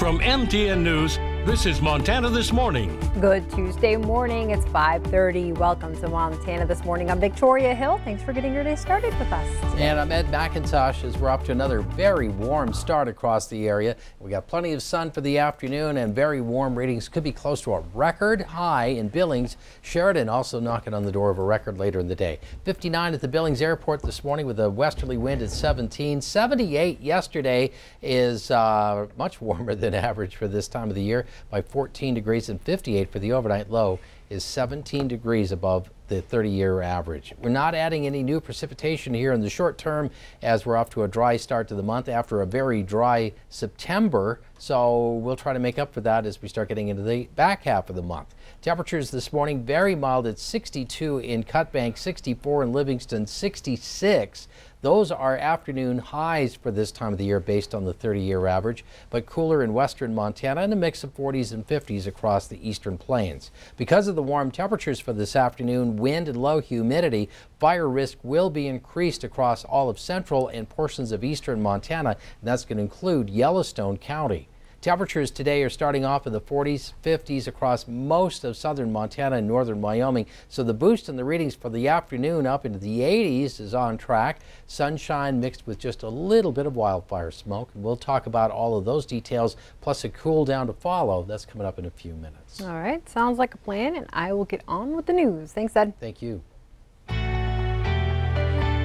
From MTN News, this is Montana This Morning. Good Tuesday morning. It's 5:30. Welcome to Montana This Morning. I'm Victoria Hill. Thanks for getting your day started with us. And I'm Ed McIntosh as we're up to another very warm start across the area. We got plenty of sun for the afternoon and very warm readings. Could be close to a record high in Billings. Sheridan also knocking on the door of a record later in the day. 59 at the Billings Airport this morning with a westerly wind at 17. 78 yesterday is much warmer than average for this time of the year by 14 degrees, and 58 for the overnight low is 17 degrees above the 30-year average. We're not adding any new precipitation here in the short term as we're off to a dry start to the month after a very dry September, so we'll try to make up for that as we start getting into the back half of the month. Temperatures this morning very mild at 62 in Cutbank, 64 in Livingston, 66. Those are afternoon highs for this time of the year based on the 30-year average, but cooler in western Montana and a mix of 40s and 50s across the eastern plains. Because of the warm temperatures for this afternoon, wind and low humidity, fire risk will be increased across all of central and portions of eastern Montana, and that's going to include Yellowstone County. Temperatures today are starting off in the 40s, 50s across most of southern Montana and northern Wyoming. So the boost in the readings for the afternoon up into the 80s is on track. Sunshine mixed with just a little bit of wildfire smoke. And we'll talk about all of those details, plus a cool down to follow. That's coming up in a few minutes. All right, sounds like a plan, and I will get on with the news. Thanks, Ed. Thank you.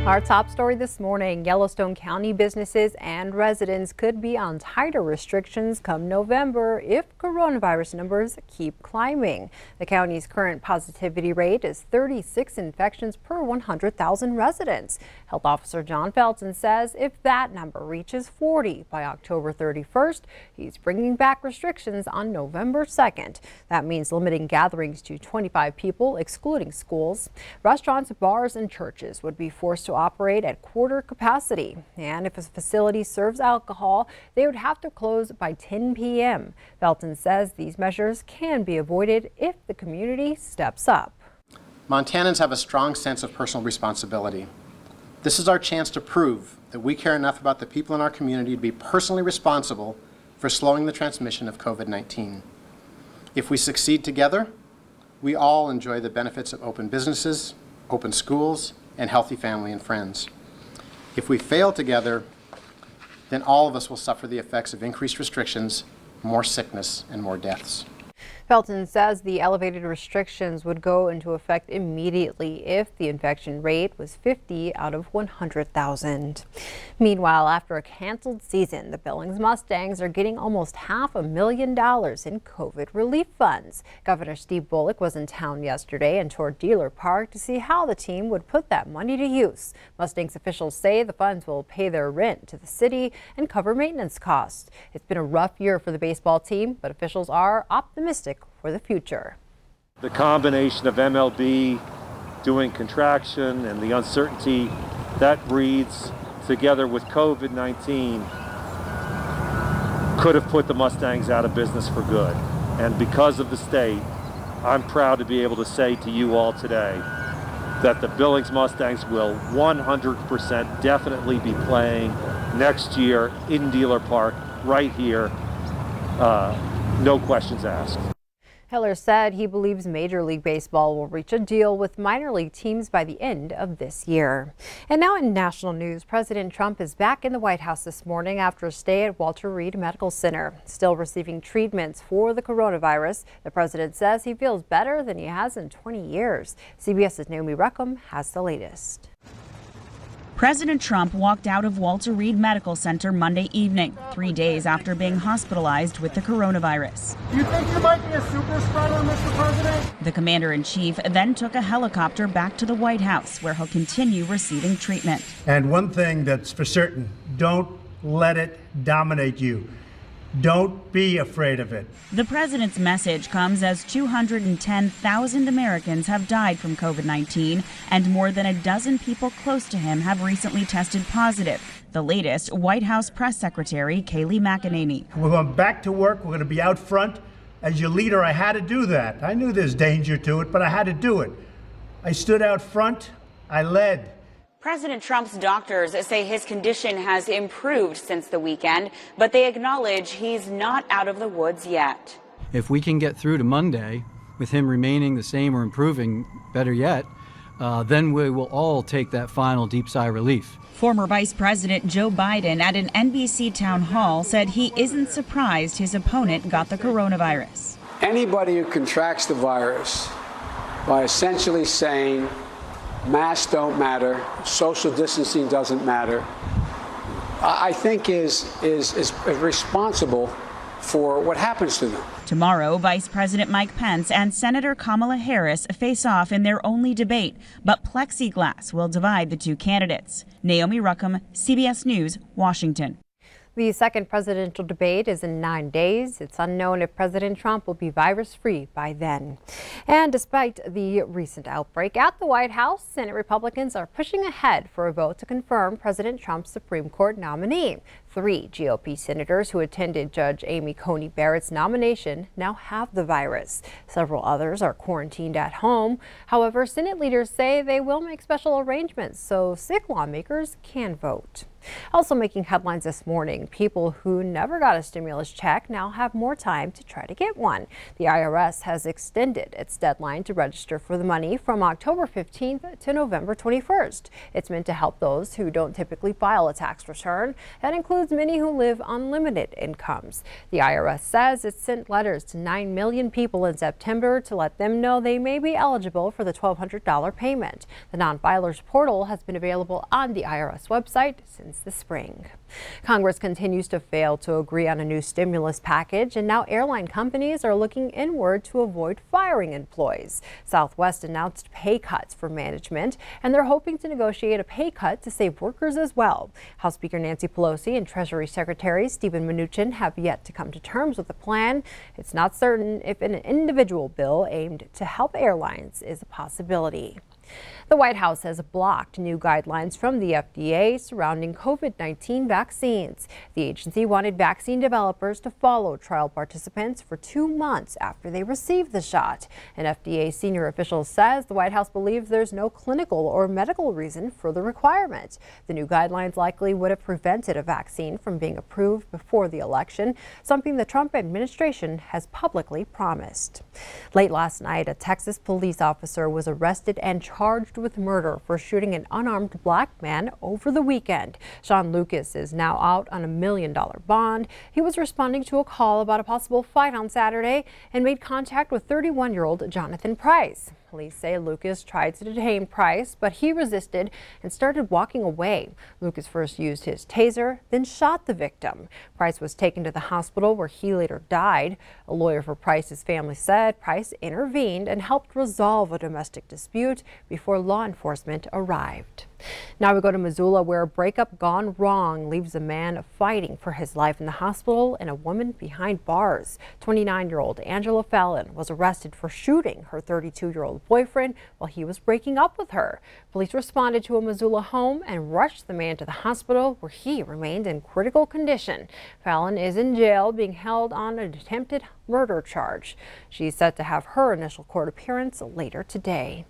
Our top story this morning, Yellowstone County businesses and residents could be on tighter restrictions come November if coronavirus numbers keep climbing. The county's current positivity rate is 36 infections per 100,000 residents. Health Officer John Felton says if that number reaches 40 by October 31st, he's bringing back restrictions on November 2nd. That means limiting gatherings to 25 people, excluding schools. Restaurants, bars, and churches would be forced to operate at quarter capacity. And if a facility serves alcohol, they would have to close by 10 p.m. Felton says these measures can be avoided if the community steps up. Montanans have a strong sense of personal responsibility. This is our chance to prove that we care enough about the people in our community to be personally responsible for slowing the transmission of COVID-19. If we succeed together, we all enjoy the benefits of open businesses, open schools, and healthy family and friends. If we fail together, then all of us will suffer the effects of increased restrictions, more sickness, and more deaths. Felton says the elevated restrictions would go into effect immediately if the infection rate was 50 out of 100,000. Meanwhile, after a canceled season, the Billings Mustangs are getting almost $500,000 in COVID relief funds. Governor Steve Bullock was in town yesterday and toured Dealer Park to see how the team would put that money to use. Mustangs officials say the funds will pay their rent to the city and cover maintenance costs. It's been a rough year for the baseball team, but officials are optimistic for the future. The combination of MLB doing contraction and the uncertainty that breeds together with COVID-19 could have put the Mustangs out of business for good. And because of the state, I'm proud to be able to say to you all today that the Billings Mustangs will 100% definitely be playing next year in Dealer Park right here. No questions asked. Heller said he believes Major League Baseball will reach a deal with minor league teams by the end of this year. And now in national news, President Trump is back in the White House this morning after a stay at Walter Reed Medical Center. Still receiving treatments for the coronavirus, the president says he feels better than he has in 20 years. CBS's Naomi Ruckham has the latest. President Trump walked out of Walter Reed Medical Center Monday evening, 3 days after being hospitalized with the coronavirus. You think you might be a super spreader, Mr. President? The commander-in-chief then took a helicopter back to the White House, where he'll continue receiving treatment. And one thing that's for certain, don't let it dominate you. Don't be afraid of it. The president's message comes as 210,000 Americans have died from COVID-19, and more than a dozen people close to him have recently tested positive. The latest, White House Press Secretary Kayleigh McEnany. We're going back to work. We're going to be out front. As your leader, I had to do that. I knew there's danger to it, but I had to do it. I stood out front. I led. President Trump's doctors say his condition has improved since the weekend, but they acknowledge he's not out of the woods yet. If we can get through to Monday with him remaining the same or improving, better yet, then we will all take that final deep sigh of relief. Former Vice President Joe Biden at an NBC town hall said he isn't surprised his opponent got the coronavirus. Anybody who contracts the virus by essentially saying masks don't matter, social distancing doesn't matter, I think is responsible for what happens to them. Tomorrow, Vice President Mike Pence and Senator Kamala Harris face off in their only debate, but plexiglass will divide the two candidates. Naomi Ruckham, CBS News, Washington. The second presidential debate is in 9 days. It's unknown if President Trump will be virus-free by then. And despite the recent outbreak at the White House, Senate Republicans are pushing ahead for a vote to confirm President Trump's Supreme Court nominee. 3 GOP senators who attended Judge Amy Coney Barrett's nomination now have the virus. Several others are quarantined at home. However, Senate leaders say they will make special arrangements so sick lawmakers can vote. Also making headlines this morning, people who never got a stimulus check now have more time to try to get one. The IRS has extended its deadline to register for the money from October 15th to November 21st. It's meant to help those who don't typically file a tax return. That includes many who live on limited incomes. The IRS says it sent letters to 9 million people in September to let them know they may be eligible for the $1,200 payment. The non-filers portal has been available on the IRS website since the spring. Congress continues to fail to agree on a new stimulus package, and now airline companies are looking inward to avoid firing employees. Southwest announced pay cuts for management, and they're hoping to negotiate a pay cut to save workers as well. House Speaker Nancy Pelosi and Treasury Secretary Steven Mnuchin have yet to come to terms with a plan. It's not certain if an individual bill aimed to help airlines is a possibility. The White House has blocked new guidelines from the FDA surrounding COVID-19 vaccines. The agency wanted vaccine developers to follow trial participants for 2 months after they received the shot. An FDA senior official says the White House believes there's no clinical or medical reason for the requirement. The new guidelines likely would have prevented a vaccine from being approved before the election, something the Trump administration has publicly promised. Late last night, a Texas police officer was arrested and charged with murder for shooting an unarmed black man over the weekend. Sean Lucas is now out on $1 million bond. He was responding to a call about a possible fight on Saturday and made contact with 31-year-old Jonathan Price. Police say Lucas tried to detain Price, but he resisted and started walking away. Lucas first used his taser, then shot the victim. Price was taken to the hospital where he later died. A lawyer for Price's family said Price intervened and helped resolve a domestic dispute before law enforcement arrived. Now we go to Missoula, where a breakup gone wrong leaves a man fighting for his life in the hospital and a woman behind bars. 29-year-old Angela Fallon was arrested for shooting her 32-year-old boyfriend while he was breaking up with her. Police responded to a Missoula home and rushed the man to the hospital, where he remained in critical condition. Fallon is in jail being held on an attempted murder charge. She's set to have her initial court appearance later today.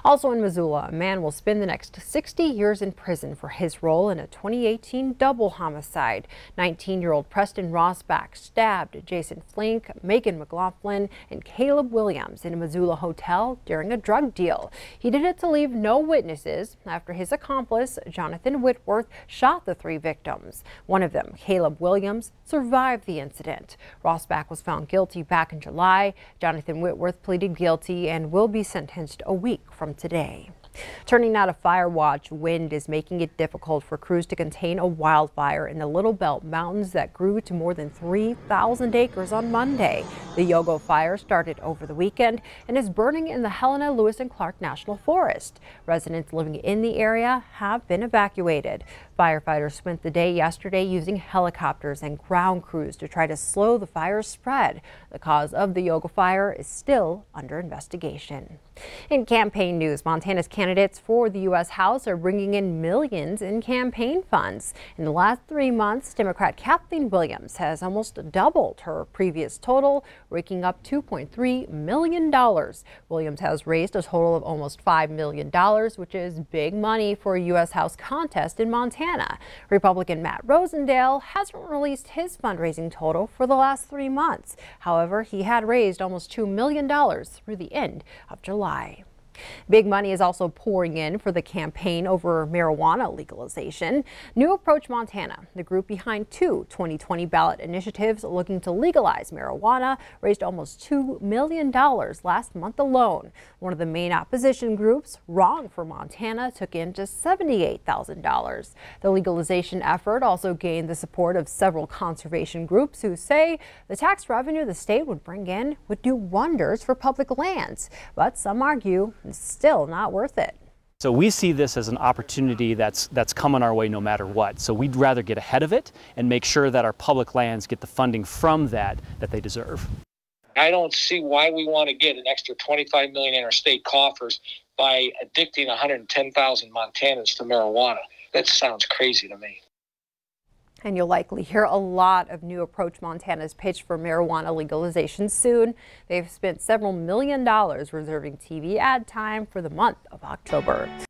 Also in Missoula, a man will spend the next 60 years in prison for his role in a 2018 double homicide. 19-year-old Preston Rosbach stabbed Jason Flink, Megan McLaughlin, and Caleb Williams in a Missoula hotel during a drug deal. He did it to leave no witnesses after his accomplice, Jonathan Whitworth, shot the 3 victims. One of them, Caleb Williams, survived the incident. Rosbach was found guilty back in July. Jonathan Whitworth pleaded guilty and will be sentenced a week from today. Turning now to fire watch, wind is making it difficult for crews to contain a wildfire in the Little Belt Mountains that grew to more than 3,000 acres on Monday. The Yogo fire started over the weekend and is burning in the Helena, Lewis and Clark National Forest. Residents living in the area have been evacuated. Firefighters spent the day yesterday using helicopters and ground crews to try to slow the fire's spread. The cause of the Yoga fire is still under investigation. In campaign news, Montana's candidates for the U.S. House are bringing in millions in campaign funds. In the last 3 months, Democrat Kathleen Williams has almost doubled her previous total, raking up $2.3 million. Williams has raised a total of almost $5 million, which is big money for a U.S. House contest in Montana. Republican Matt Rosendale hasn't released his fundraising total for the last 3 months. However, he had raised almost $2 million through the end of July. Big money is also pouring in for the campaign over marijuana legalization. New Approach Montana, the group behind two 2020 ballot initiatives looking to legalize marijuana, raised almost $2 million last month alone. One of the main opposition groups, Wrong for Montana, took in just $78,000. The legalization effort also gained the support of several conservation groups who say the tax revenue the state would bring in would do wonders for public lands. But some argue it's still not worth it. So we see this as an opportunity that's coming our way no matter what. So we'd rather get ahead of it and make sure that our public lands get the funding from that they deserve. I don't see why we want to get an extra $25 million in our state coffers by addicting 110,000 Montanans to marijuana. That sounds crazy to me. And you'll likely hear a lot of New Approach Montana's pitch for marijuana legalization soon. They've spent several $1 million reserving TV ad time for the month of October.